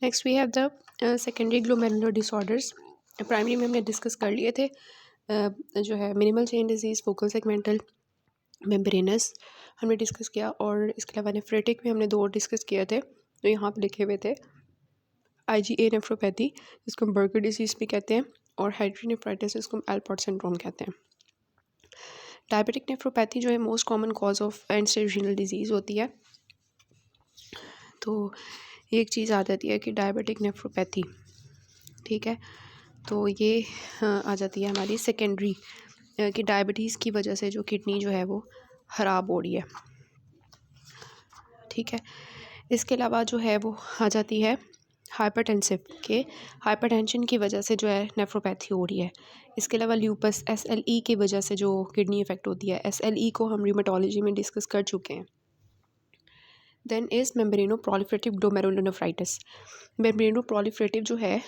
Next we have the secondary glomerular disorders. Primary में हमने discuss कर लिए थे जो है minimal change disease, focal segmental, membranous हमने डिस्कस किया, और इसके अलावा नेफ्रेटिक में हमने 2 और डिस्कस किए थे जो यहाँ पे लिखे हुए थे। IgA नेफ्रोपैथी जिसको हम बर्गर डिजीज़ भी कहते हैं, और हाइड्रोनेफ्राइटिस जिसको हम एलपॉट सिंड्रोम कहते हैं। डायबिटिक नेफ्रोपैथी जो है most common cause of and stage renal disease होती है। तो एक चीज़ आ जाती है कि डायबिटिक नेफ्रोपैथी, ठीक है, तो ये आ जाती है हमारी सेकेंडरी कि डायबिटीज़ की वजह से जो किडनी जो है वो ख़राब हो रही है, ठीक है। इसके अलावा जो है वो आ जाती है हाइपरटेंसिव के हाइपरटेंशन की वजह से जो है नेफ्रोपैथी हो रही है। इसके अलावा ल्यूपस SLE की वजह से जो किडनी इफेक्ट होती है, SLE को हम र्यूमेटोलॉजी में डिस्कस कर चुके हैं। Then is membranoproliferative glomerulonephritis. Membranoproliferative जो है,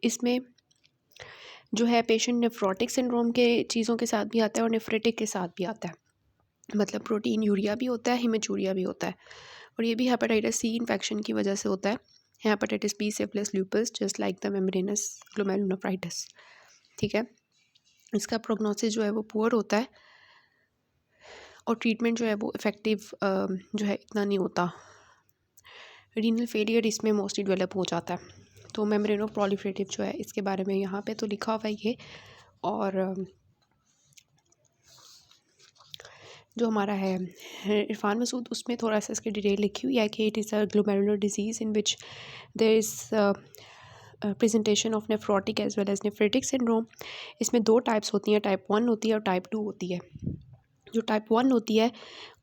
इसमें जो है पेशेंट नेफ्रोटिक सिंड्रोम के चीज़ों के साथ भी आता है और नेफ्रेटिक के साथ भी आता है। मतलब प्रोटीन यूरिया भी होता है, हेमाचूरिया भी होता है, और ये भी हेपेटाइटिस C इन्फेक्शन की वजह से होता है। Hepatitis B, syphilis, lupus, just like the membranous glomerulonephritis, ठीक है। इसका प्रोग्नोसिस जो है वो पुअर होता है, और ट्रीटमेंट जो है वो इफ़ेक्टिव जो है इतना नहीं होता। रीनल फेलियर इसमें मोस्टली डेवलप हो जाता है। तो मेम्ब्रेनो प्रोलिफरेटिव जो है इसके बारे में यहाँ पे तो लिखा हुआ है ये, और जो हमारा है इरफान मसूद उसमें थोड़ा सा इसकी डिटेल लिखी हुई है कि it is a glomerular disease in which there is presentation of nephrotic as well as nephritic syndrome. इसमें 2 टाइप्स होती हैं, टाइप 1 होती है और टाइप 2 होती है। जो टाइप 1 होती है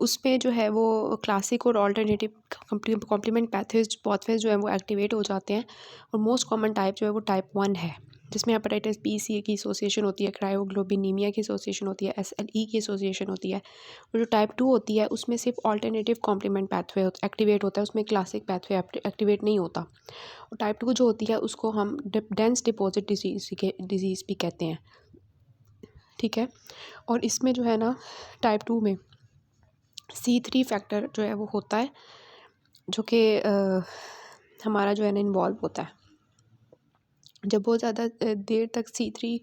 उसमें जो है वो क्लासिक और अल्टरनेटिव कॉम्प्लीमेंट पाथवेज जो है वो एक्टिवेट हो जाते हैं, और मोस्ट कॉमन टाइप जो है वो टाइप 1 है, जिसमें हेपेटाइटिस B, C की एसोसिएशन होती है, क्रायोग्लोबिनीमिया की एसोसिएशन होती है, SLE की एसोसिएशन होती है। और जो टाइप 2 होती है उसमें सिर्फ अल्टरनेटिव कॉम्प्लीमेंट पाथवे एक्टिवेट होता है, उसमें क्लासिक पाथवे एक्टिवेट नहीं होता। और टाइप 2 जो होती है उसको हम डेंस डिपॉजिट डिजीज़ भी कहते हैं, ठीक है। और इसमें जो है ना टाइप 2 में C3 फैक्टर जो है वो होता है, जो कि हमारा जो है ना इन्वॉल्व होता है। जब बहुत ज़्यादा देर तक C3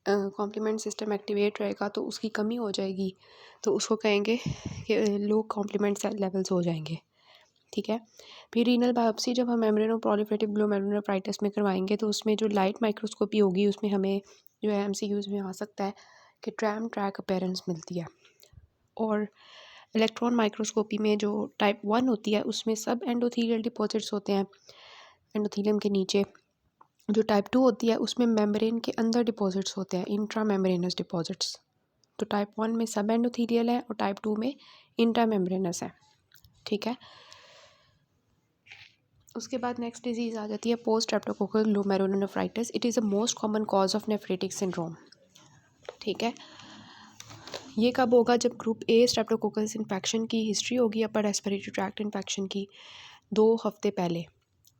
कॉम्प्लीमेंट सिस्टम एक्टिवेट रहेगा तो उसकी कमी हो जाएगी, तो उसको कहेंगे कि लो कॉम्प्लीमेंट सेल लेवल्स हो जाएंगे, ठीक है। फिर रीनल बायोप्सी जब हम मेम्ब्रेनो प्रोलिफरेटिव ग्लोमेरुलोनेफ्राइटिस में करवाएंगे तो उसमें जो लाइट माइक्रोस्कोपी होगी उसमें हमें जो है MCQs में आ सकता है कि ट्रैम ट्रैक अपीयरेंस मिलती है। और इलेक्ट्रॉन माइक्रोस्कोपी में जो टाइप 1 होती है उसमें सब एंडोथीलियल डिपॉजिट्स होते हैं एंडोथीलियम के नीचे। जो टाइप 2 होती है उसमें मेम्ब्रेन के अंदर डिपॉजिट्स होते हैं, इंट्रा मेम्ब्रेनस डिपॉजिट्स। तो टाइप 1 में सब एंडोथीलियल है और टाइप 2 में इंट्रा मेम्ब्रेनस है, ठीक है। उसके बाद नेक्स्ट डिजीज़ आ जाती है post streptococcal glomerulonephritis. It is the most common cause of nephritic syndrome, ठीक है। ये कब होगा? जब ग्रुप A स्ट्रेप्टोकोकस इन्फेक्शन की हिस्ट्री होगी अपर रेस्पिरेटरी ट्रैक्ट इन्फेक्शन की 2 हफ्ते पहले।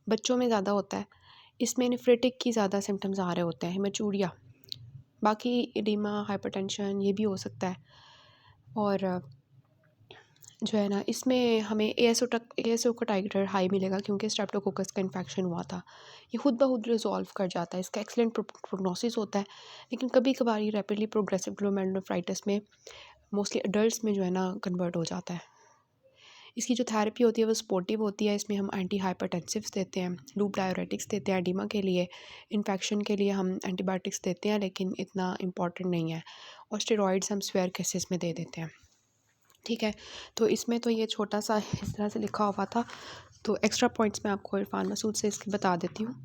बच्चों में ज़्यादा होता है, इसमें नेफ्रेटिक की ज़्यादा सिम्टम्स आ रहे होते हैं, हेमाचूरिया, बाकी एडिमा, हाइपरटेंशन ये भी हो सकता है। और जो है ना इसमें हमें ASO का टाइटर हाई मिलेगा क्योंकि स्ट्रेप्टोकोकस का इन्फेक्शन हुआ था। ये खुद ब खुद रिजॉल्व कर जाता है, इसका एक्सलेंट प्रोग्नोसिस होता है, लेकिन कभी कभार ये रैपिडली प्रोग्रेसिव ग्लोमेरुलोनेफ्राइटिस में मोस्टली अडल्ट्स में जो है ना कन्वर्ट हो जाता है। इसकी जो थेरेपी होती है वो सपोर्टिव होती है, इसमें हम एंटी हाइपरटेंसिव्स देते हैं, लूप डायरेटिक्स देते हैं एडिमा के लिए, इन्फेक्शन के लिए हम एंटीबायोटिक्स देते हैं लेकिन इतना इम्पॉर्टेंट नहीं है, और स्टेरॉइड्स हम स्वेयर केसेस में दे देते हैं, ठीक है। तो इसमें तो ये छोटा सा इस तरह से लिखा हुआ था, तो एक्स्ट्रा पॉइंट्स मैं आपको इरफान मसूद से इसके बता देती हूँ,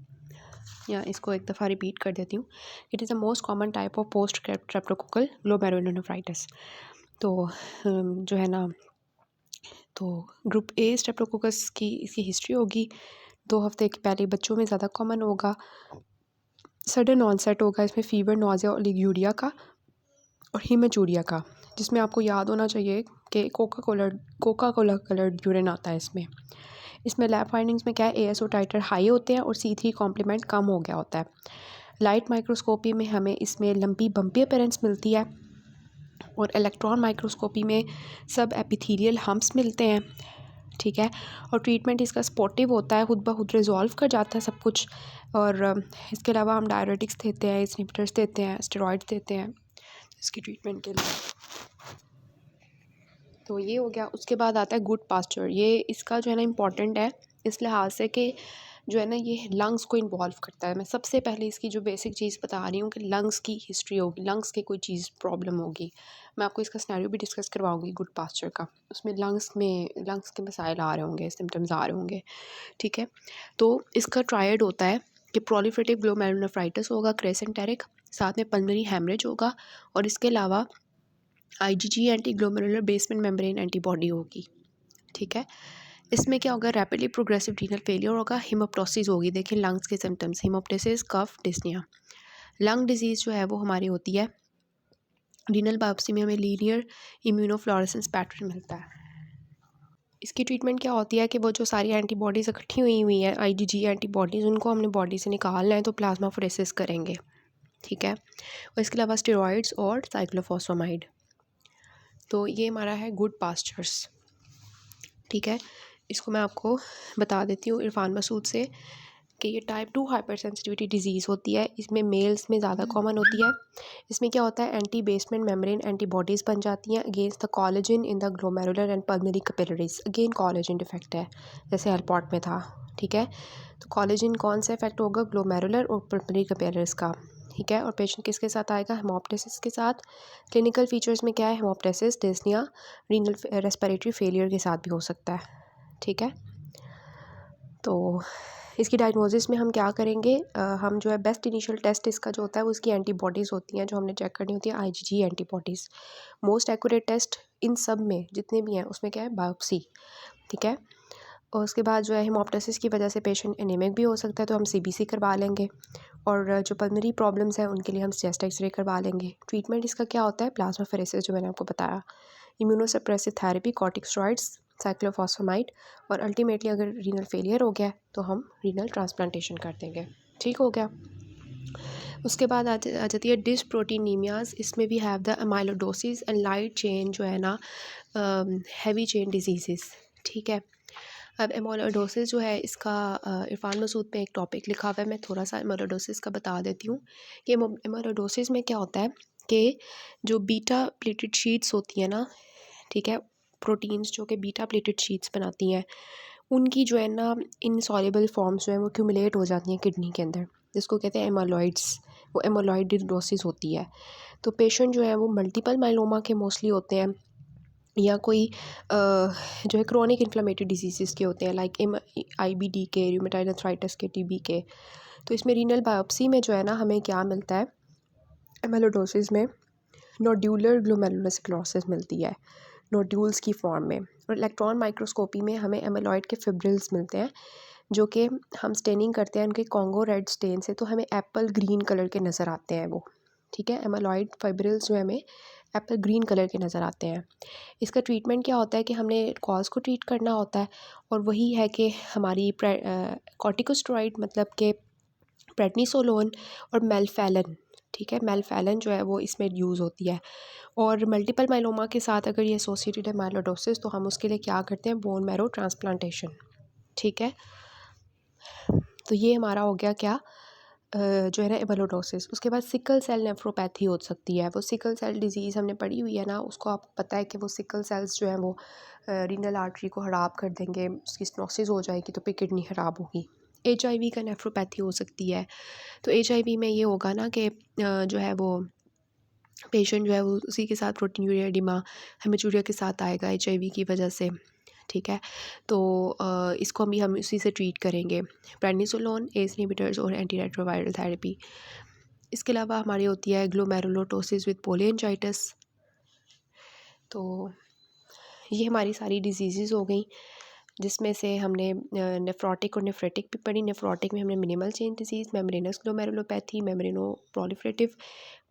या इसको एक दफ़ा रिपीट कर देती हूँ। It is the most common type of post streptococcal glomerulonephritis. तो जो है ना, तो ग्रुप A स्ट्रेप्टोकोकस की इसकी हिस्ट्री होगी 2 हफ्ते के पहले, बच्चों में ज़्यादा कॉमन होगा, सडन ऑनसेट होगा, इसमें फ़ीवर, नोज़िया और लिग्यूरिया का और हीमाचूरिया का, जिसमें आपको याद होना चाहिए कि कोका कोला कलर्ड यूरिन आता है इसमें लैब फाइंडिंग्स में क्या है, ASO टाइटर हाई होते हैं और C3 कॉम्प्लीमेंट कम हो गया होता है। लाइट माइक्रोस्कोपी में हमें इसमें लंपी बम्पी अपीयरेंस मिलती है, और इलेक्ट्रॉन माइक्रोस्कोपी में सब एपिथेलियल हम्प्स मिलते हैं, ठीक है। और ट्रीटमेंट इसका सपोर्टिव होता है, खुद ब खुद रिजॉल्व कर जाता है सब कुछ। और इसके अलावा हम डायरेटिक्स देते हैं, इन्हिबिटर्स देते हैं, स्टेरॉइड्स देते हैं इसकी ट्रीटमेंट के लिए। तो ये हो गया। उसके बाद आता है गुड पास्चर। ये इसका जो है ना इम्पॉर्टेंट है इस लिहाज से कि जो है ना ये लंग्स को इन्वॉल्व करता है। मैं सबसे पहले इसकी जो बेसिक चीज़ बता रही हूँ कि लंग्स की हिस्ट्री होगी, लंग्स की कोई चीज़ प्रॉब्लम होगी। मैं आपको इसका सिनेरियो भी डिस्कस करवाऊंगी गुड पास्चर का। उसमें लंग्स के मसाइल आ रहे होंगे, सिम्टम्स आ रहे होंगे, ठीक है। तो इसका ट्रायड होता है कि प्रोलिफरेटिव ग्लोमेरुलोनेफ्राइटिस होगा, क्रेसेंटेरिक, साथ में पल्मोनरी हेमरेज होगा, और इसके अलावा IgG anti glomerular basement membrane antibody होगी, ठीक है। इसमें क्या होगा, रैपिडली प्रोग्रेसिव रीनल फेलियर होगा, हिमोप्टोसिस होगी। देखिए लंग्स के सिम्टम्स, हिमोप्टोसिस, कफ, डिस्निया। लंग डिजीज़ जो है वो हमारी होती है, रीनल बायोप्सी में हमें लीनियर इम्यूनोफ्लोरेसेंस पैटर्न मिलता है। इसकी ट्रीटमेंट क्या होती है कि वो जो सारी एंटीबॉडीज़ इकट्ठी हुई हैं, IgG एंटीबॉडीज़, उनको हमने बॉडी से निकालना है, तो प्लाज्माफोरेसिस करेंगे, ठीक है। और इसके अलावा स्टेरॉइड्स और साइक्लोफॉस्फामाइड। तो ये हमारा है गुड पास्चर्स, ठीक है। इसको मैं आपको बता देती हूँ इरफान मसूद से कि ये टाइप 2 हाइपर सेंसिटिविटी डिजीज़ होती है। इसमें मेल्स में ज़्यादा कॉमन होती है। इसमें क्या होता है, एंटी बेसमेंट मेम्ब्रेन एंटीबॉडीज़ बन जाती हैं against the collagen in the glomerular and pulmonary capillaries. Again collagen defect है, जैसे एलपॉट में था, ठीक है। तो कोलेजन कौन सा इफेक्ट होगा, ग्लोमेरुलर और पल्मोनरी कैपिलरीज का, ठीक है। और पेशेंट किसके साथ आएगा, हेमोप्टाइसिस के साथ। क्लिनिकल फीचर्स में क्या है, haemoptysis, dyspnoea, renal respiratory failure के साथ भी हो सकता है, ठीक है। तो इसकी डायग्नोसिस में हम क्या करेंगे, हम जो है बेस्ट इनिशियल टेस्ट इसका जो होता है वो उसकी एंटीबॉडीज़ होती हैं जो हमने चेक करनी होती है, IgG antibodies. Most accurate test इन सब में जितने भी हैं उसमें क्या है, बायोप्सी, ठीक है। और उसके बाद जो है हेमोप्टाइसिस की वजह से पेशेंट एनीमिक भी हो सकता है, तो हम CBC करवा लेंगे। और जो पल्मोनरी प्रॉब्लम्स हैं उनके लिए हम चेस्ट एक्सरे करवा लेंगे। ट्रीटमेंट इसका क्या होता है, प्लाज्माफेरेसिस जो मैंने आपको बताया, इम्यूनोसप्रेसिव थेरेपी, कॉर्टिकोस्टेरॉइड्स, साइक्लोफॉस्फामाइड, और अल्टीमेटली अगर रीनल फेलियर हो गया तो हम रीनल ट्रांसप्लांटेशन कर देंगे, ठीक हो गया। उसके बाद आ जाती है डिस्प्रोटीनीमियाज। इसमें भी have the amyloidosis and light chain जो है ना हैवी चेन डिजीज़, ठीक है। अब एमाइलोडोसिस जो है इसका इरफान मसूद पे एक टॉपिक लिखा हुआ है, मैं थोड़ा सा एमाइलोडोसिस का बता देती हूँ कि एमाइलोडोसिस में क्या होता है कि जो बीटा प्लेटेड शीट्स होती हैं ना, ठीक है, प्रोटीन्स जो कि बीटा प्लेटेड शीट्स बनाती हैं, उनकी जो है ना इनसॉल्युबल फॉर्म्स जो है वो क्यूमुलेट हो जाती हैं किडनी के अंदर, जिसको कहते हैं एमालॉइड्स। वो एमालॉइड होती है। तो पेशेंट जो है वो मल्टीपल माइलोमा के मोस्टली होते हैं, या कोई जो है क्रोनिक इन्फ्लेमेटरी डिजीज़ के होते हैं, लाइक IBD के, रूमेटॉइड अर्थराइटिस के, TB के। तो इसमें रीनल बायोप्सी में जो है ना हमें क्या मिलता है, एमाइलोडोसिस में नोड्यूलर ग्लोमेरुलोनेक्रोसिस मिलती है, नोड्यूल्स की फॉर्म में। और इलेक्ट्रॉन माइक्रोस्कोपी में हमें एमाइलॉइड के फिब्रिल्स मिलते हैं, जो कि हम स्टेनिंग करते हैं उनके कॉन्गो रेड स्टेन से, तो हमें एप्पल ग्रीन कलर के नज़र आते हैं वो, ठीक है। एमाइलॉइड फाइब्रिल्स जो है हमें एप्पल ग्रीन कलर के नज़र आते हैं। इसका ट्रीटमेंट क्या होता है कि हमने कॉज को ट्रीट करना होता है, और वही है कि हमारी कॉर्टिकोस्टेरॉइड मतलब कि प्रेडनिसोलोन और मेलफेलन, ठीक है। मेलफेलन जो है वो इसमें यूज़ होती है। और मल्टीपल माइलोमा के साथ अगर ये एसोसिएटेड है माइलोडोसिस, तो हम उसके लिए क्या करते हैं, बोन मैरो ट्रांसप्लांटेशन, ठीक है। तो ये हमारा हो गया क्या, जो है ना एमाइलोडोसिस। उसके बाद सिकल सेल नेफ्रोपैथी हो सकती है। वो सिकल सेल डिजीज़ हमने पढ़ी हुई है ना, उसको आपको पता है कि वो सिकल सेल्स जो है वो रीनल आर्टरी को ख़राब कर देंगे, उसकी स्टोसिस हो जाएगी तो फिर किडनी ख़राब होगी। HIV का नेफ्रोपैथी हो सकती है। तो HIV में ये होगा ना कि जो है वो पेशेंट जो है वो उसी के साथ प्रोटीनूरिया एडिमा, हेमेचूरिया के साथ आएगा HIV की वजह से, ठीक है। तो इसको हम उसी से ट्रीट करेंगे, प्रेडनिसोलोन, ACE इनहिबिटर्स और एंटीरेट्रोवायरल थेरेपी। इसके अलावा हमारी होती है ग्लोमेरुलोटोसिस विद पोलियंजाइटिस। तो ये हमारी सारी डिजीज़ हो गई, जिसमें से हमने नेफ्रोटिक और नेफ्रेटिक भी पढ़ी। नेफ्रोटिक में हमने minimal change disease, membranous glomerulopathy, membrano proliferative,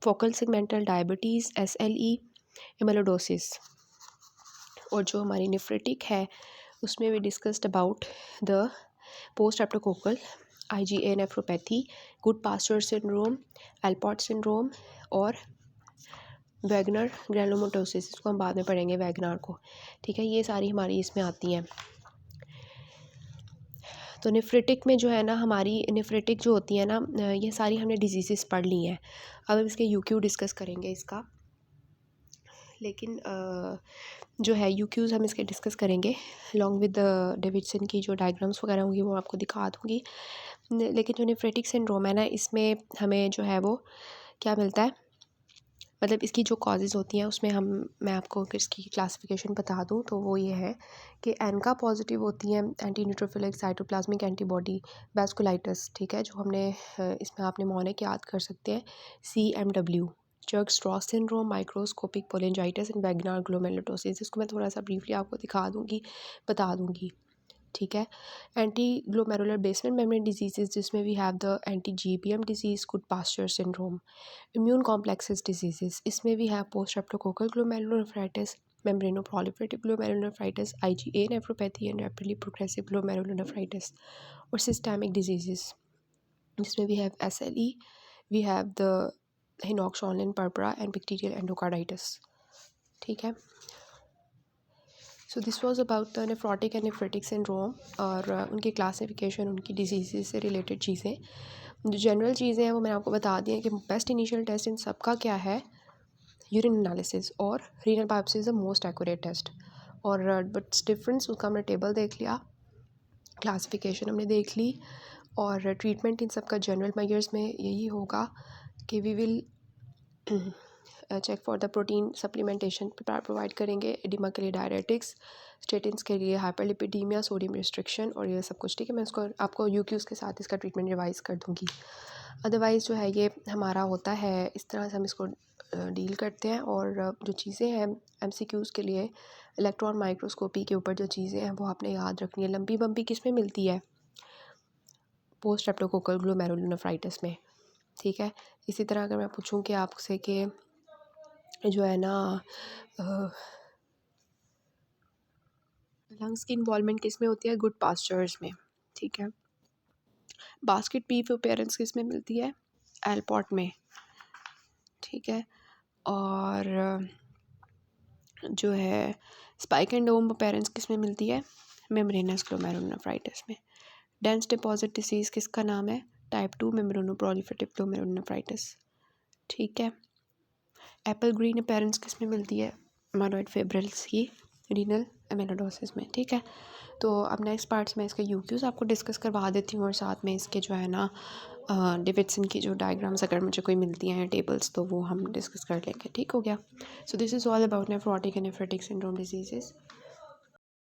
focal segmental diabetes, SLE, amyloidosis. और जो हमारी नेफ्रेटिक है उसमें भी discussed about the post streptococcal IgA nephropathy, Goodpasture syndrome, Alport syndrome और वैगनर ग्रैनुलोमाटोसिस। इसको हम बाद में पढ़ेंगे, वैगनर को, ठीक है। ये सारी हमारी इसमें आती हैं। तो नेफ्रेटिक में जो है ना, हमारी नेफ्रेटिक जो होती है ना, ये सारी हमने डिजीज़ेस पढ़ ली हैं। अब हम इसके यूक्यू डिस्कस करेंगे इसका, लेकिन जो है यूक्यूज़ हम इसके डिस्कस करेंगे अलॉन्ग विद डेविडसन की जो डायग्राम्स वगैरह होंगी वो आपको दिखा दूँगी। लेकिन जो नेफ्रेटिक सिंड्रोम है ना, इसमें हमें जो है वो क्या मिलता है, मतलब इसकी जो कॉजेज़ होती हैं उसमें मैं आपको इसकी क्लासिफिकेशन बता दूं तो वो ये है कि एनका पॉजिटिव होती हैं anti neutrophilic cytoplasmic antibody vasculitis, ठीक है, जो हमने इसमें आपने मॉनिक याद कर सकते हैं, CMW, Churg Strauss syndrome, microscopic polyangiitis and Wegener glomerulosis. इसको मैं थोड़ा सा ब्रीफली आपको दिखा दूँगी, बता दूँगी, ठीक है। Anti glomerular basement membrane disease जिसमें we have the anti GBM disease, Goodpasture syndrome, immune complexes disease, इसमें we have post streptococcal glomerulonephritis, membranoproliferative glomerulonephritis, IgA nephropathy and rapidly progressive glomerulonephritis, और सिस्टेमिक डिजीज़ जिसमें we have SLE, we have the Henoch Schonlein purpura and bacterial endocarditis, ठीक है। So this was about the nephrotic and nephritic syndrome और उनकी classification, उनकी disease से related चीज़ें, जो जनरल चीज़ें हैं वो मैंने आपको बता दी हैं कि बेस्ट इनिशियल टेस्ट इन सबका क्या है, यूरिन एनालिसिस, और renal biopsy is the most accurate test. और बट डिफरेंस उसका हमने टेबल देख लिया, क्लासिफिकेशन हमने देख ली, और ट्रीटमेंट इन सबका जनरल मेजर्स में यही होगा कि we will check for the protein supplementation provide करेंगे, एडिमा के लिए डायरेटिक्स, स्टेटिन्स के लिए हाइपरलिपिडीमिया, सोडियम रिस्ट्रिक्शन, और ये सब कुछ, ठीक है। मैं इसको आपको यूक्यूज़ के साथ इसका ट्रीटमेंट रिवाइज़ कर दूँगी। अदरवाइज़ जो है ये हमारा होता है, इस तरह से हम इसको डील करते हैं। और जो चीज़ें हैं MCQs के लिए, इलेक्ट्रॉन माइक्रोस्कोपी के ऊपर जो चीज़ें हैं वो आपने याद रखनी है। लंबी बम्पी किस में मिलती है, पोस्ट स्ट्रेप्टोकोकल ग्लोमेरुलोनेफ्राइटिस में, ठीक है। इसी तरह अगर मैं पूछूं कि आपसे कि जो है ना लंग्स की इन्वॉल्वमेंट किस में होती है, गुड पास्चर्स में, ठीक है। बास्केट पीफ अपीयरेंस किस में मिलती है, एलपॉट में, ठीक है। और जो है स्पाइक एंड डोम अपीयरेंस किस में मिलती है, मेम्ब्रेनस ग्लोमेरुलोनेफ्राइटिस में। डेंस डिपॉजिट डिसीज़ किसका नाम है, टाइप 2 मेम्ब्रेनोप्रोलिफरेटिव ग्लोमेरुलोनेफ्राइटिस, ठीक है। एप्पल ग्रीन अपीयरेंस किस में मिलती है, माइलॉइड फिब्रिल्स की रीनल एमेलोडोसिस में, ठीक है। तो अब नेक्स्ट पार्ट्स में इसके यूक्यूज़ आपको डिस्कस करवा देती हूँ, और साथ में इसके जो है ना डेविडसन की जो डायग्राम्स अगर मुझे कोई मिलती हैं टेबल्स तो वो हम डिस्कस कर लेंगे, ठीक हो गया। So this is all about nephrotic and nephritic syndrome diseases.